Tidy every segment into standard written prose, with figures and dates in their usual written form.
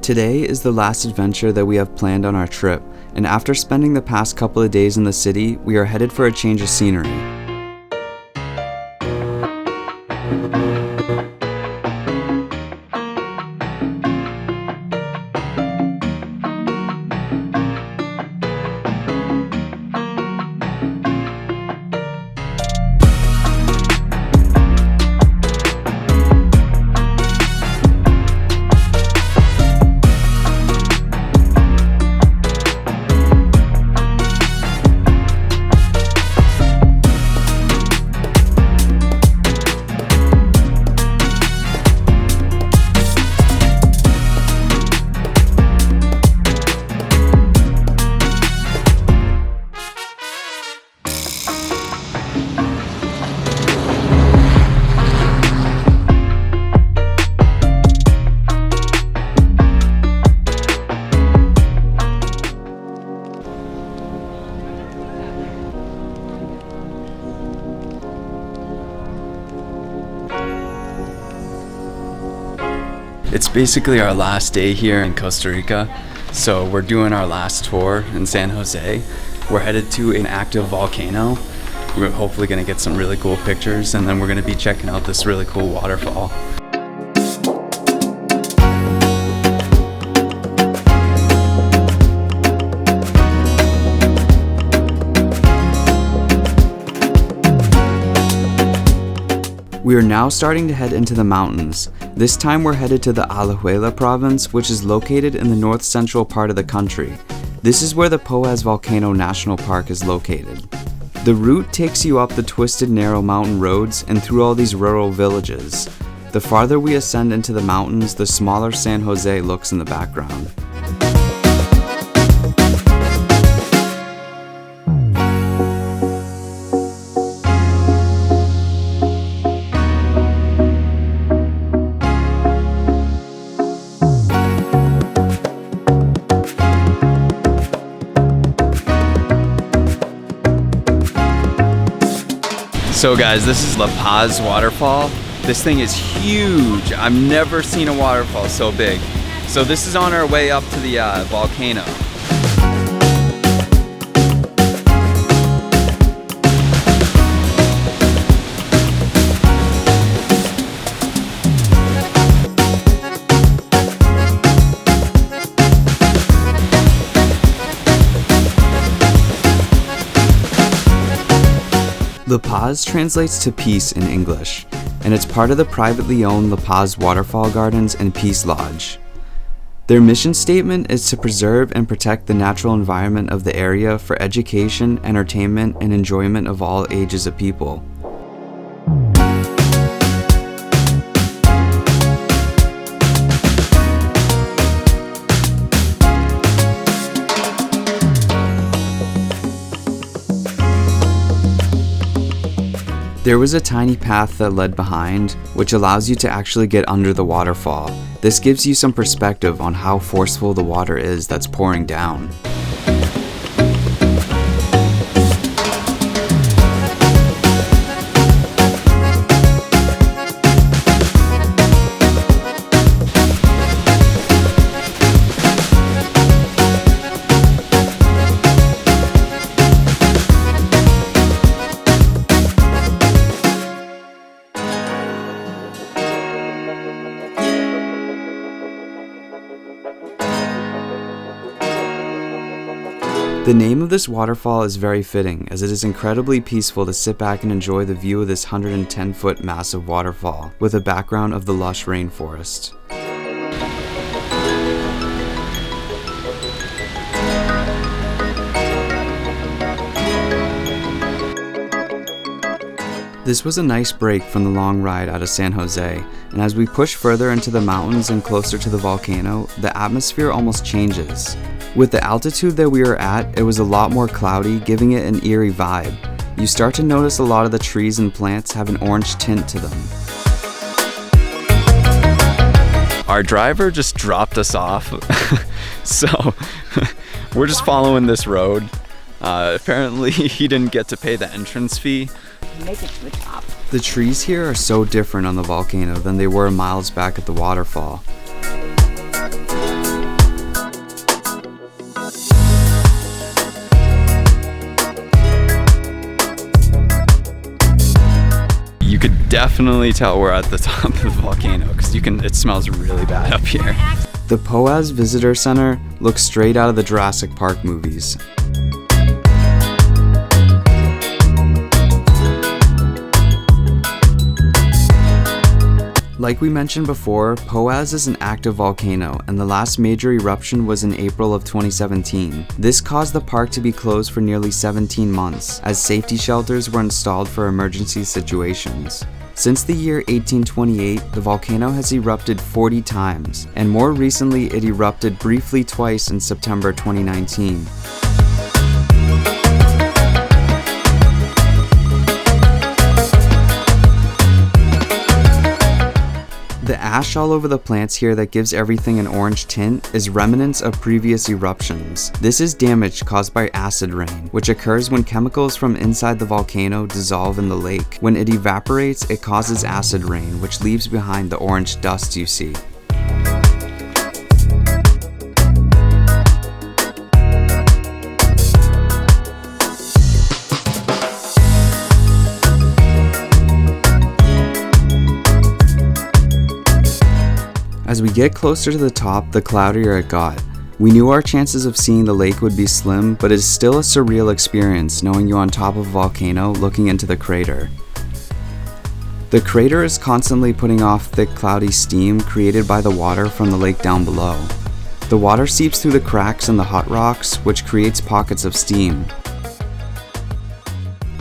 Today is the last adventure that we have planned on our trip, and after spending the past couple of days in the city, we are headed for a change of scenery. It's basically our last day here in Costa Rica, so we're doing our last tour in San Jose. We're headed to an active volcano. We're hopefully going to get some really cool pictures, and then we're going to be checking out this really cool waterfall. We are now starting to head into the mountains. This time we're headed to the Alahuela Province, which is located in the north central part of the country. This is where the Poás Volcano National Park is located. The route takes you up the twisted narrow mountain roads and through all these rural villages. The farther we ascend into the mountains, the smaller San Jose looks in the background. So guys, this is Paz Waterfall. This thing is huge. I've never seen a waterfall so big. So this is on our way up to the volcano. La Paz translates to peace in English, and it's part of the privately owned La Paz Waterfall Gardens and Peace Lodge. Their mission statement is to preserve and protect the natural environment of the area for education, entertainment, and enjoyment of all ages of people. There was a tiny path that led behind, which allows you to actually get under the waterfall. This gives you some perspective on how forceful the water is that's pouring down. The name of this waterfall is very fitting, as it is incredibly peaceful to sit back and enjoy the view of this 110-foot massive waterfall, with a background of the lush rainforest. This was a nice break from the long ride out of San Jose, and as we push further into the mountains and closer to the volcano, the atmosphere almost changes. With the altitude that we were at, it was a lot more cloudy, giving it an eerie vibe. You start to notice a lot of the trees and plants have an orange tint to them. Our driver just dropped us off, so we're just following this road. Apparently he didn't get to pay the entrance fee. Make it to the top. The trees here are so different on the volcano than they were miles back at the waterfall. definitely tell we're at the top of the volcano because it smells really bad up here. The Poaz Visitor Center looks straight out of the Jurassic Park movies. Like we mentioned before, Poaz is an active volcano, and the last major eruption was in April of 2017. This caused the park to be closed for nearly 17 months, as safety shelters were installed for emergency situations. Since the year 1828, the volcano has erupted 40 times, and more recently it erupted briefly twice in September 2019. The ash all over the plants here that gives everything an orange tint is remnants of previous eruptions. This is damage caused by acid rain, which occurs when chemicals from inside the volcano dissolve in the lake. When it evaporates, it causes acid rain, which leaves behind the orange dust you see. As we get closer to the top, the cloudier it got. We knew our chances of seeing the lake would be slim, but it's still a surreal experience knowing you're on top of a volcano looking into the crater. The crater is constantly putting off thick cloudy steam created by the water from the lake down below. The water seeps through the cracks in the hot rocks, which creates pockets of steam.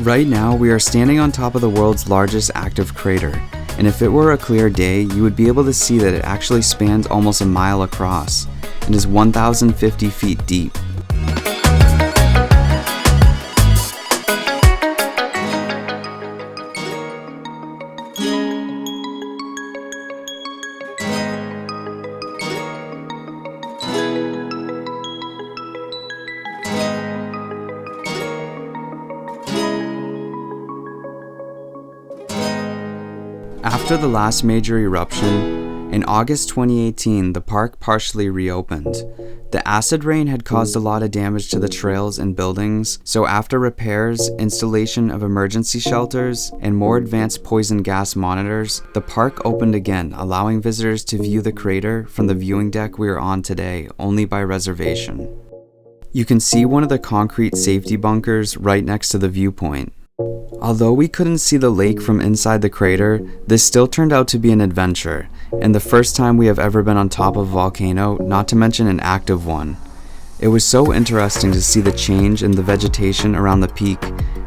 Right now, we are standing on top of the world's largest active crater. And if it were a clear day, you would be able to see that it actually spans almost a mile across and is 1,050 feet deep. After the last major eruption, in August 2018, the park partially reopened. The acid rain had caused a lot of damage to the trails and buildings, so after repairs, installation of emergency shelters, and more advanced poison gas monitors, the park opened again, allowing visitors to view the crater from the viewing deck we are on today, only by reservation. You can see one of the concrete safety bunkers right next to the viewpoint. Although we couldn't see the lake from inside the crater, this still turned out to be an adventure, and the first time we have ever been on top of a volcano, not to mention an active one. It was so interesting to see the change in the vegetation around the peak,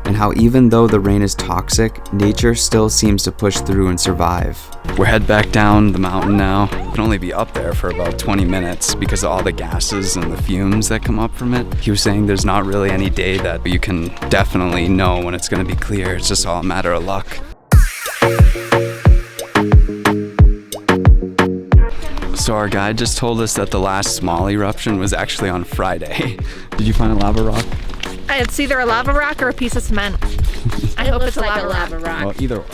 and how even though the rain is toxic, nature still seems to push through and survive. We're headed back down the mountain now. We can only be up there for about 20 minutes because of all the gases and the fumes that come up from it. He was saying there's not really any day that you can definitely know when it's going to be clear. It's just all a matter of luck. So our guide just told us that the last small eruption was actually on Friday. Did you find a lava rock? It's either a lava rock or a piece of cement. I hope it's a lava rock. Well, either way.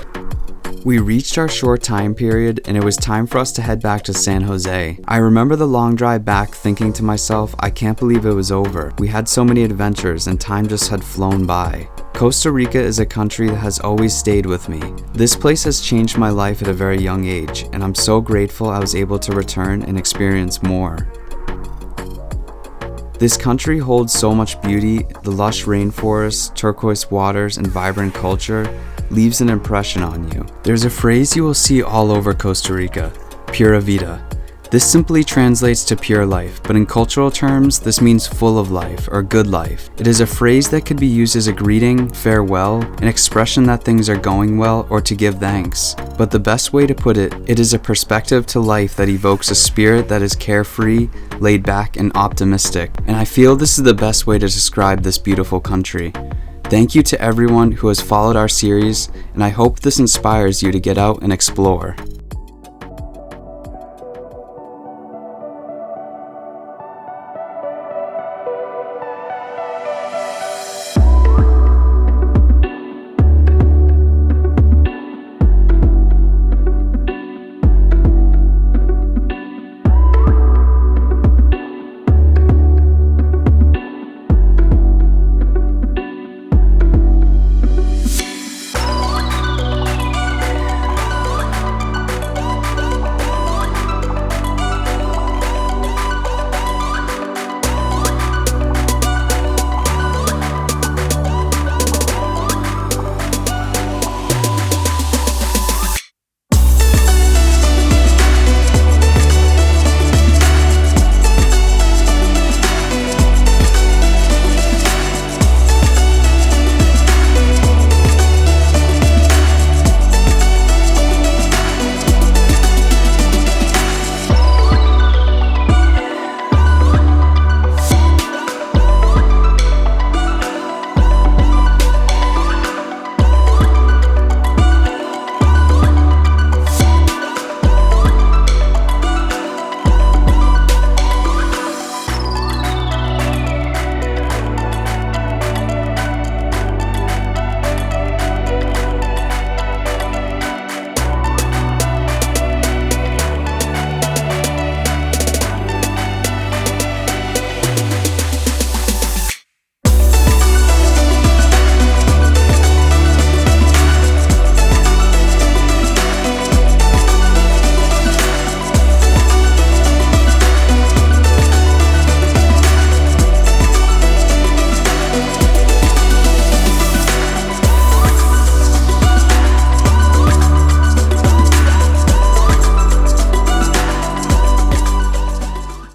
We reached our short time period, and it was time for us to head back to San Jose. I remember the long drive back thinking to myself, I can't believe it was over. We had so many adventures and time just had flown by. Costa Rica is a country that has always stayed with me. This place has changed my life at a very young age, and I'm so grateful I was able to return and experience more. This country holds so much beauty. The lush rainforests, turquoise waters, and vibrant culture leaves an impression on you. There's a phrase you will see all over Costa Rica, pura vida. This simply translates to pure life, but in cultural terms, this means full of life or good life. It is a phrase that could be used as a greeting, farewell, an expression that things are going well, or to give thanks. But the best way to put it, it is a perspective to life that evokes a spirit that is carefree, laid back, and optimistic. And I feel this is the best way to describe this beautiful country. Thank you to everyone who has followed our series, and I hope this inspires you to get out and explore.